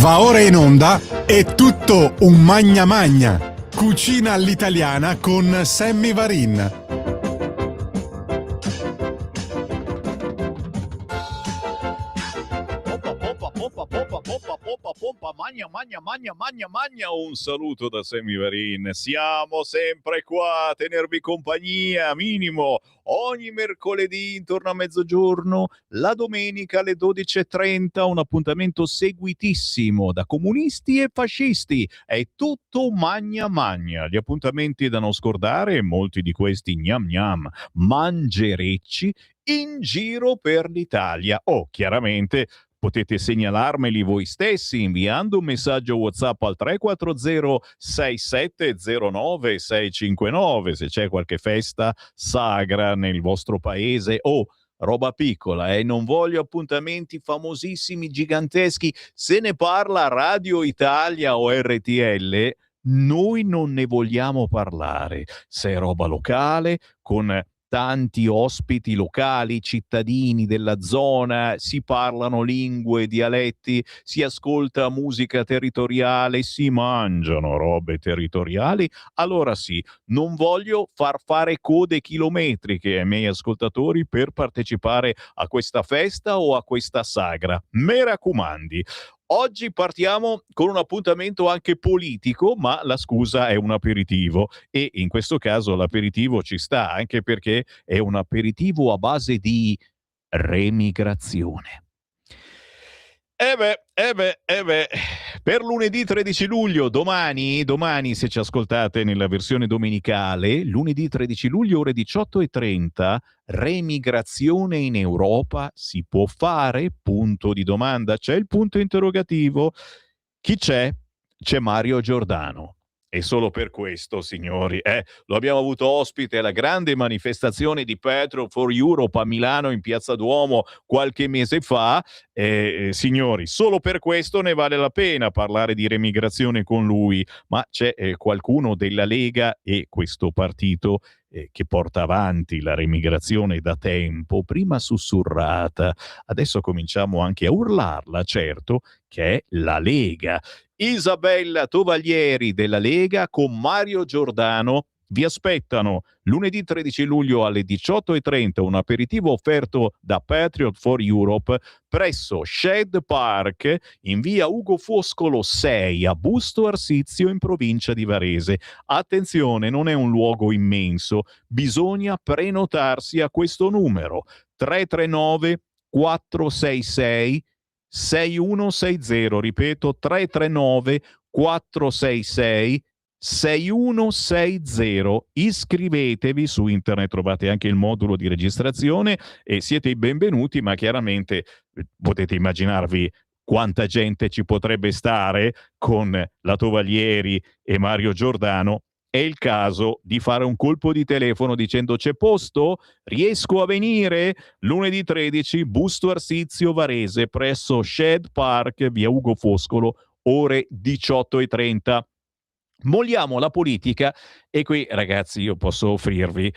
Va ora in onda È tutto un magna magna. Cucina all'italiana con Sammy Varin. Magna, un saluto da Sammy Varin. Siamo sempre qua a tenervi compagnia, minimo ogni mercoledì intorno a mezzogiorno, la domenica alle 12:30, un appuntamento seguitissimo da comunisti e fascisti. È tutto magna, gli appuntamenti da non scordare, molti di questi gnam gnam, mangerecci in giro per l'Italia. Chiaramente potete segnalarmeli voi stessi inviando un messaggio WhatsApp al 340 6709 659 se c'è qualche festa sagra nel vostro paese o roba piccola, non voglio appuntamenti famosissimi, giganteschi. Se ne parla a Radio Italia o RTL, noi non ne vogliamo parlare. Se è roba locale, con tanti ospiti locali, cittadini della zona, si parlano lingue, dialetti, si ascolta musica territoriale, si mangiano robe territoriali, allora sì, non voglio far fare code chilometriche ai miei ascoltatori per partecipare a questa festa o a questa sagra. Me raccomandi. Oggi partiamo con un appuntamento anche politico, ma la scusa è un aperitivo e in questo caso l'aperitivo ci sta anche perché è un aperitivo a base di remigrazione. Per lunedì 13 luglio, domani, se ci ascoltate nella versione domenicale, lunedì 13 luglio ore 18:30, remigrazione in Europa si può fare? Punto di domanda, c'è il punto interrogativo. Chi c'è? C'è Mario Giordano. E solo per questo, signori, lo abbiamo avuto ospite alla grande manifestazione di Patriot for Europe a Milano in Piazza Duomo qualche mese fa. Signori, solo per questo ne vale la pena parlare di remigrazione con lui, ma c'è qualcuno della Lega e questo partito che porta avanti la remigrazione da tempo, prima sussurrata, adesso cominciamo anche a urlarla, certo, che è la Lega. Isabella Tovaglieri della Lega con Mario Giordano vi aspettano lunedì 13 luglio alle 18:30, un aperitivo offerto da Patriot for Europe presso Shed Park in via Ugo Foscolo 6 a Busto Arsizio in provincia di Varese. Attenzione, non è un luogo immenso, bisogna prenotarsi a questo numero 339 466 6160, ripeto 339 466 6160. Iscrivetevi su internet, trovate anche il modulo di registrazione e siete i benvenuti, ma chiaramente potete immaginarvi quanta gente ci potrebbe stare con la Tovaglieri e Mario Giordano. È il caso di fare un colpo di telefono dicendo: c'è posto? Riesco a venire? Lunedì 13, Busto Arsizio Varese, presso Shed Park, via Ugo Foscolo, ore 18:30. Molliamo la politica e qui, ragazzi, io posso offrirvi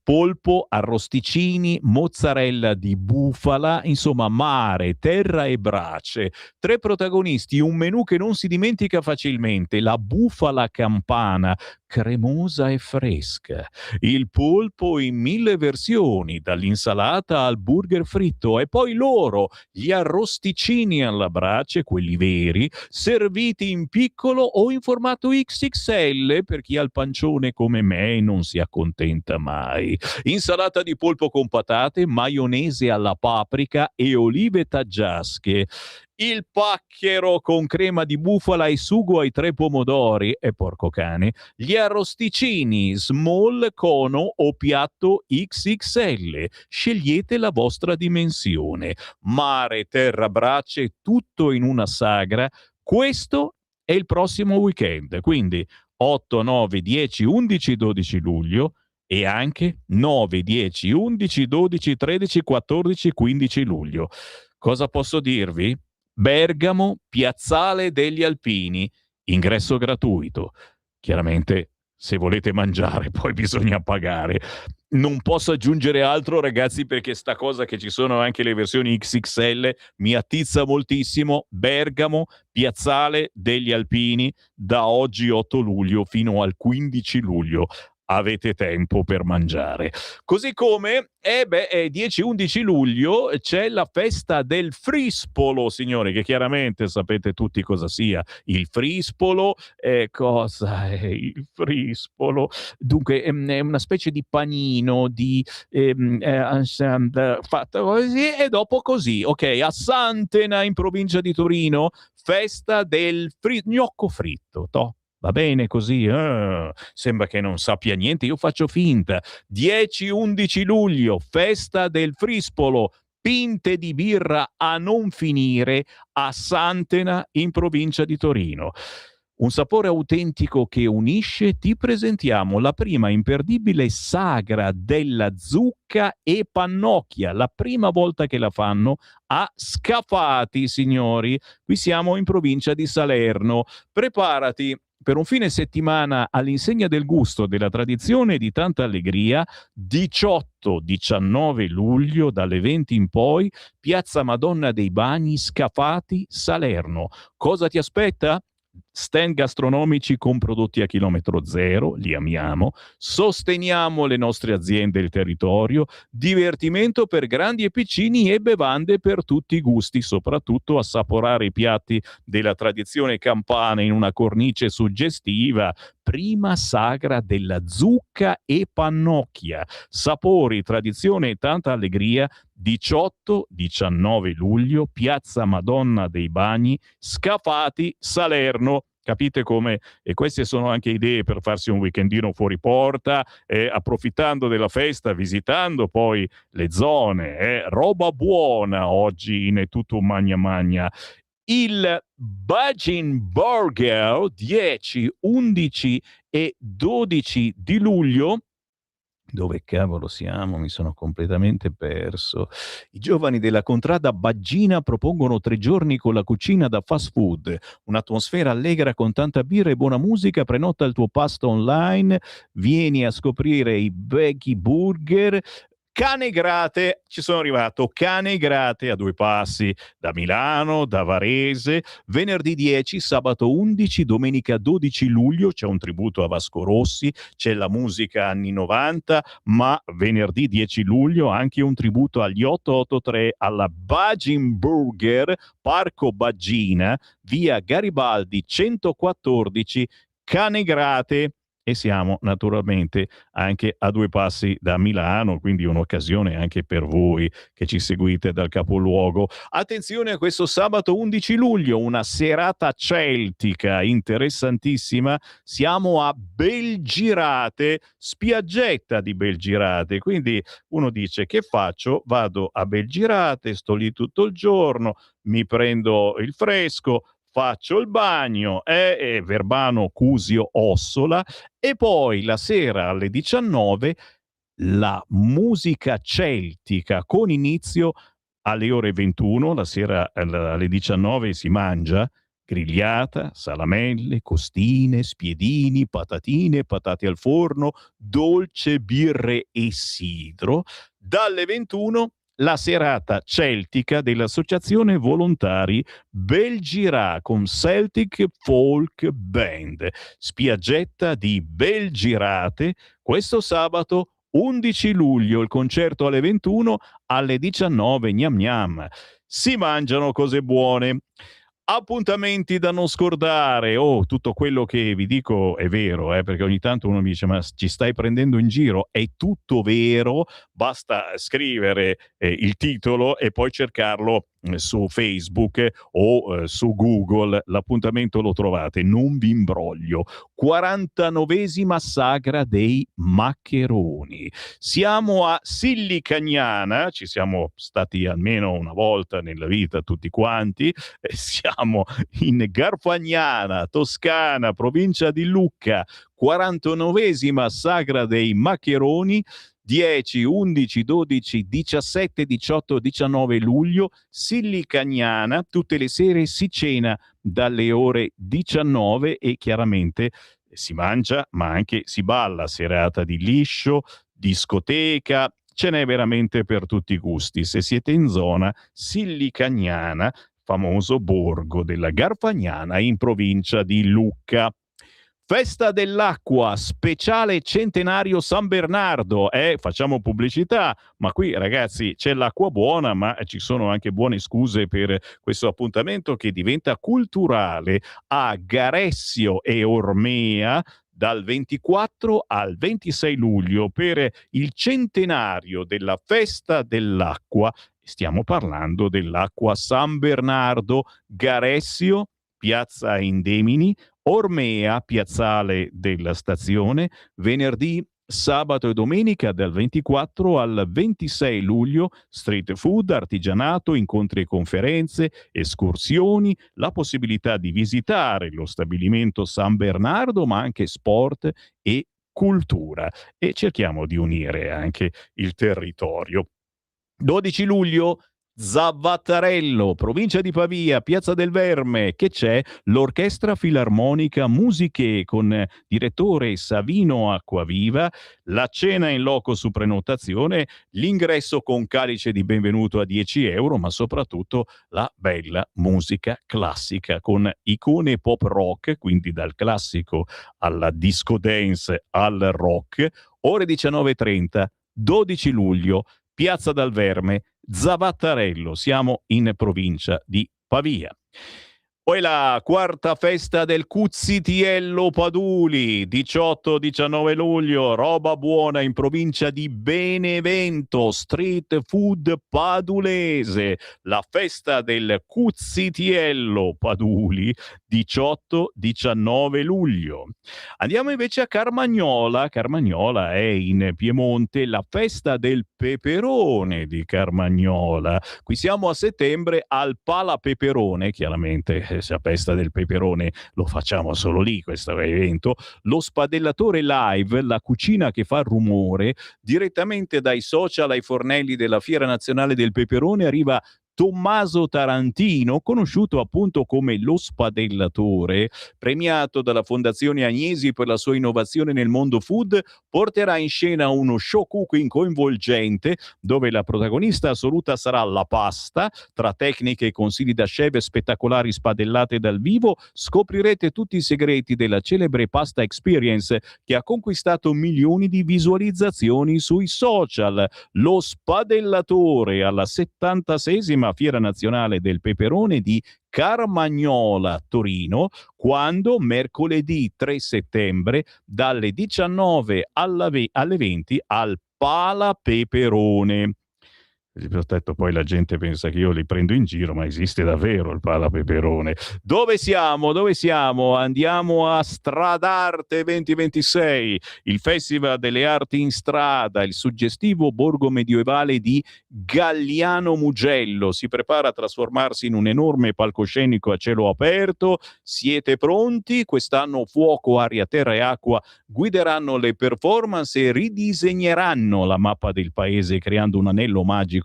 polpo, arrosticini, mozzarella di bufala, insomma mare, terra e brace. 3 protagonisti, un menù che non si dimentica facilmente, la bufala campana, cremosa e fresca. Il polpo in 1000 versioni, dall'insalata al burger fritto, e poi loro, gli arrosticini alla brace, quelli veri, serviti in piccolo o in formato XXL per chi ha il pancione come me e non si accontenta mai. Insalata di polpo con patate, maionese alla paprika e olive taggiasche. Il pacchero con crema di bufala e sugo ai 3 pomodori, e porco cane. Gli arrosticini small, cono o piatto XXL. Scegliete la vostra dimensione. Mare, terra, brace, tutto in una sagra. Questo è il prossimo weekend, quindi 8, 9, 10, 11, 12 luglio e anche 9, 10, 11, 12, 13, 14, 15 luglio. Cosa posso dirvi? Bergamo, Piazzale degli Alpini, ingresso gratuito. Chiaramente, se volete mangiare, poi bisogna pagare. Non posso aggiungere altro, ragazzi, perché sta cosa che ci sono anche le versioni XXL mi attizza moltissimo. Bergamo, Piazzale degli Alpini, da oggi 8 luglio fino al 15 luglio. Avete tempo per mangiare. Così come 10-11 luglio c'è la festa del Frispolo, signori, che chiaramente sapete tutti cosa sia. Il Frispolo, cosa è il Frispolo? Dunque, è una specie di panino di fatto così e dopo così. Ok, a Santena in provincia di Torino, festa del gnocco fritto. Toh. Va bene così? Sembra che non sappia niente, io faccio finta. 10-11 luglio, festa del Frispolo, pinte di birra a non finire a Santena in provincia di Torino. Un sapore autentico che unisce, ti presentiamo la prima imperdibile sagra della zucca e pannocchia, la prima volta che la fanno a Scafati, signori. Qui siamo in provincia di Salerno. Preparati per un fine settimana all'insegna del gusto, della tradizione e di tanta allegria. 18-19 luglio, dalle 20 in poi, Piazza Madonna dei Bagni, Scafati, Salerno. Cosa ti aspetta? Stand gastronomici con prodotti a chilometro zero, li amiamo, sosteniamo le nostre aziende e il territorio, divertimento per grandi e piccini e bevande per tutti i gusti, soprattutto assaporare i piatti della tradizione campana in una cornice suggestiva. Prima sagra della zucca e pannocchia, sapori, tradizione e tanta allegria. 18-19 luglio, Piazza Madonna dei Bagni, Scafati, Salerno. Capite come? E queste sono anche idee per farsi un weekendino fuori porta, approfittando della festa, visitando poi le zone. Roba buona oggi in È tutto un magna magna. Il Bajin Burger 10, 11 e 12 di luglio. Dove cavolo siamo? Mi sono completamente perso. I giovani della contrada Baggina propongono 3 giorni con la cucina da fast food, un'atmosfera allegra con tanta birra e buona musica. Prenota il tuo pasto online, vieni a scoprire i vecchi burger. Canegrate, ci sono arrivato, Canegrate a 2 passi da Milano, da Varese, venerdì 10, sabato 11, domenica 12 luglio c'è un tributo a Vasco Rossi, c'è la musica anni 90, ma venerdì 10 luglio anche un tributo agli 883 alla Bajin Burger, Parco Baggina, via Garibaldi 114, Canegrate. E siamo naturalmente anche a 2 passi da Milano, quindi un'occasione anche per voi che ci seguite dal capoluogo. Attenzione a questo sabato 11 luglio, una serata celtica interessantissima. Siamo a Belgirate, spiaggetta di Belgirate, quindi uno dice: che faccio? Vado a Belgirate, sto lì tutto il giorno, mi prendo il fresco, faccio il bagno, Verbano, Cusio, Ossola, e poi la sera alle 19 la musica celtica con inizio alle ore 21, la sera alle 19 si mangia grigliata, salamelle, costine, spiedini, patatine, patate al forno, dolce, birre e sidro. Dalle 21 la serata celtica dell'Associazione Volontari Belgirà con Celtic Folk Band. Spiaggetta di Belgirate questo sabato 11 luglio, il concerto alle 21, alle 19 gnam gnam. Si mangiano cose buone. Appuntamenti da non scordare. Oh, tutto quello che vi dico è vero, perché ogni tanto uno mi dice: ma ci stai prendendo in giro? È tutto vero, basta scrivere il titolo e poi cercarlo su Facebook su Google. L'appuntamento lo trovate, non vi imbroglio. 49esima sagra dei maccheroni. Siamo a Sillicagnana, ci siamo stati almeno una volta nella vita tutti quanti. Siamo in Garfagnana, Toscana, provincia di Lucca. 49esima sagra dei maccheroni. 10, 11, 12, 17, 18, 19 luglio, Sillicagnana. Tutte le sere si cena dalle ore 19 e chiaramente si mangia, ma anche si balla. Serata di liscio, discoteca, ce n'è veramente per tutti i gusti. Se siete in zona Sillicagnana, famoso borgo della Garfagnana in provincia di Lucca. Festa dell'acqua, speciale centenario San Bernardo. Facciamo pubblicità, ma qui ragazzi c'è l'acqua buona, ma ci sono anche buone scuse per questo appuntamento che diventa culturale a Garessio e Ormea dal 24 al 26 luglio per il centenario della festa dell'acqua. Stiamo parlando dell'acqua San Bernardo, Garessio, Piazza Indemini, Ormea, piazzale della stazione, venerdì, sabato e domenica dal 24 al 26 luglio, street food, artigianato, incontri e conferenze, escursioni, la possibilità di visitare lo stabilimento San Bernardo, ma anche sport e cultura. E cerchiamo di unire anche il territorio. 12 luglio, Zavattarello, provincia di Pavia, Piazza del Verme, che c'è l'Orchestra Filarmonica Musiche con direttore Savino Acquaviva, la cena in loco su prenotazione, l'ingresso con calice di benvenuto a 10 euro, ma soprattutto la bella musica classica con icone pop rock, quindi dal classico alla disco dance al rock, ore 19:30, 12 luglio, Piazza dal Verme, Zavattarello, siamo in provincia di Pavia. Poi la quarta festa del Cuzzitiello Paduli, 18-19 luglio, roba buona in provincia di Benevento, street food padulese, la festa del Cuzzitiello Paduli, 18-19 luglio. Andiamo invece a Carmagnola. Carmagnola è in Piemonte, la festa del peperone di Carmagnola. Qui siamo a settembre al Pala Peperone, chiaramente la festa del peperone lo facciamo solo lì questo evento. Lo spadellatore live, la cucina che fa rumore, direttamente dai social ai fornelli della Fiera Nazionale del Peperone arriva Tommaso Tarantino, conosciuto appunto come lo spadellatore, premiato dalla Fondazione Agnesi per la sua innovazione nel mondo food, porterà in scena uno show cooking coinvolgente dove la protagonista assoluta sarà la pasta. Tra tecniche e consigli da chef spettacolari spadellate dal vivo, scoprirete tutti i segreti della celebre pasta experience che ha conquistato milioni di visualizzazioni sui social. Lo spadellatore alla 76esima Fiera Nazionale del Peperone di Carmagnola, Torino, quando mercoledì 3 settembre dalle 19 alle 20 al Pala Peperone. Ho detto, poi la gente pensa che io li prendo in giro, ma esiste davvero il Pala Peperone. Dove siamo? Dove siamo? Andiamo a Stradarte 2026, il Festival delle Arti in Strada, il suggestivo borgo medievale di Galliano Mugello. Si prepara a trasformarsi in un enorme palcoscenico a cielo aperto. Siete pronti? Quest'anno fuoco, aria, terra e acqua guideranno le performance e ridisegneranno la mappa del paese creando un anello magico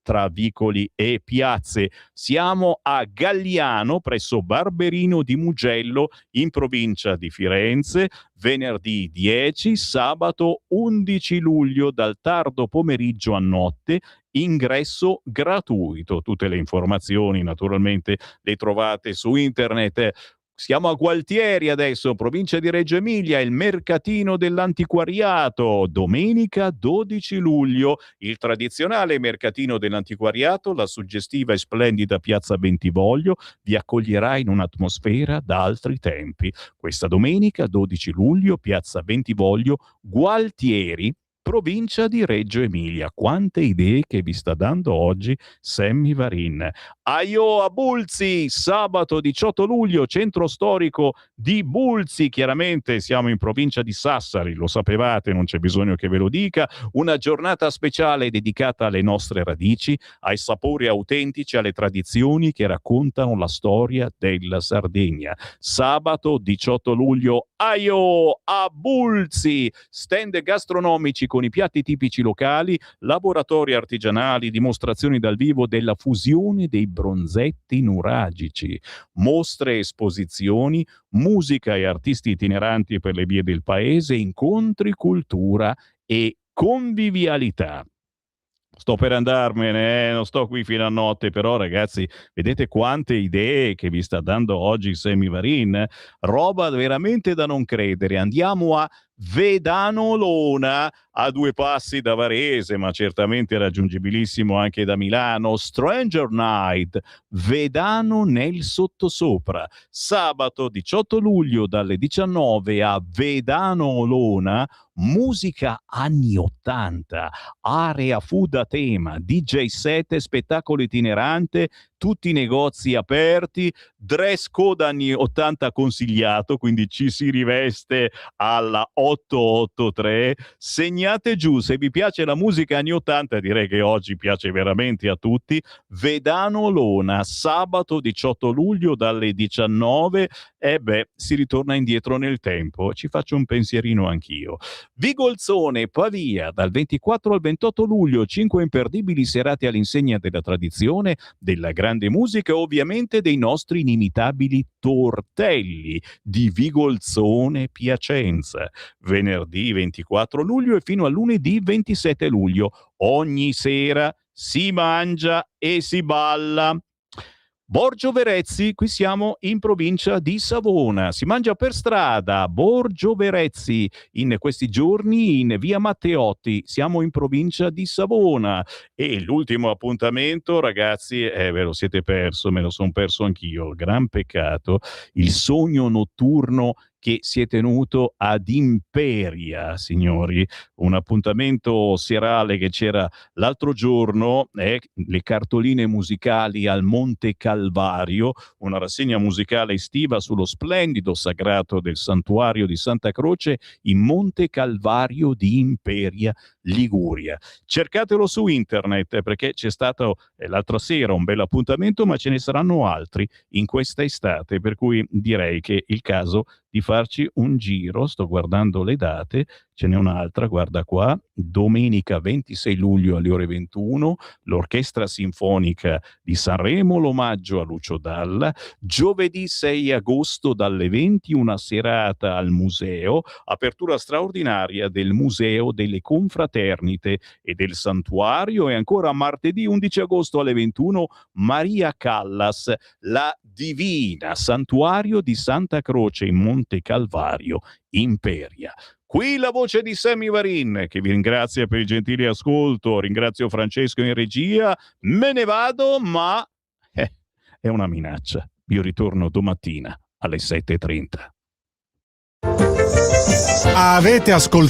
tra vicoli e piazze. Siamo a Galliano, presso Barberino di Mugello, in provincia di Firenze, venerdì 10, sabato 11 luglio, dal tardo pomeriggio a notte, ingresso gratuito. Tutte le informazioni naturalmente le trovate su internet. Siamo a Gualtieri adesso, provincia di Reggio Emilia, il mercatino dell'antiquariato, domenica 12 luglio, il tradizionale mercatino dell'antiquariato, la suggestiva e splendida piazza Bentivoglio vi accoglierà in un'atmosfera da altri tempi. Questa domenica 12 luglio, piazza Bentivoglio, Gualtieri, provincia di Reggio Emilia. Quante idee che vi sta dando oggi Sammy Varin. Aio a Bulzi, sabato 18 luglio, centro storico di Bulzi, chiaramente siamo in provincia di Sassari, lo sapevate, non c'è bisogno che ve lo dica, una giornata speciale dedicata alle nostre radici, ai sapori autentici, alle tradizioni che raccontano la storia della Sardegna. Sabato 18 luglio, aio a Bulzi, stand gastronomici con i piatti tipici locali, laboratori artigianali, dimostrazioni dal vivo della fusione dei bronzetti nuragici, mostre, esposizioni, musica e artisti itineranti per le vie del paese, incontri, cultura e convivialità. Sto per andarmene, non sto qui fino a notte, però ragazzi, vedete quante idee che vi sta dando oggi Sammy Varin? Roba veramente da non credere. Andiamo a Vedanolona, a 2 passi da Varese, ma certamente raggiungibilissimo anche da Milano. Stranger Night, Vedano nel sottosopra. Sabato 18 luglio dalle 19 a Vedanolona, musica anni 80, area food a tema, DJ set, spettacolo itinerante, tutti i negozi aperti, dress code anni 80 consigliato, quindi ci si riveste alla 883. Segnate giù, se vi piace la musica anni 80, direi che oggi piace veramente a tutti. Vedanolona, sabato 18 luglio dalle 19. E si ritorna indietro nel tempo, ci faccio un pensierino anch'io. Vigolzone, Pavia, dal 24 al 28 luglio, 5 imperdibili serate all'insegna della tradizione, della grande musica e ovviamente dei nostri inimitabili tortelli di Vigolzone Piacenza. Venerdì 24 luglio e fino a lunedì 27 luglio. Ogni sera si mangia e si balla. Borgio Verezzi, qui siamo in provincia di Savona, si mangia per strada, Borgio Verezzi, in questi giorni in via Matteotti, siamo in provincia di Savona. E l'ultimo appuntamento, ragazzi, ve lo siete perso, me lo sono perso anch'io, gran peccato, il sogno notturno che si è tenuto ad Imperia, signori, un appuntamento serale che c'era l'altro giorno, le cartoline musicali al Monte Calvario, una rassegna musicale estiva sullo splendido sagrato del santuario di Santa Croce in Monte Calvario di Imperia, Liguria. Cercatelo su internet perché c'è stato l'altra sera un bel appuntamento, ma ce ne saranno altri in questa estate, per cui direi che è il caso di farci un giro. Sto guardando le date, ce n'è un'altra, guarda qua, domenica 26 luglio alle ore 21, l'Orchestra Sinfonica di Sanremo, l'omaggio a Lucio Dalla, giovedì 6 agosto dalle 20 una serata al museo, apertura straordinaria del Museo delle Confraternite e del Santuario, e ancora martedì 11 agosto alle 21 Maria Callas, la Divina, Santuario di Santa Croce in Monte Calvario, Imperia. Qui la voce di Sammy Varin, che vi ringrazia per il gentile ascolto, ringrazio Francesco in regia, me ne vado, ma è una minaccia. Io ritorno domattina alle 7:30. Avete ascoltato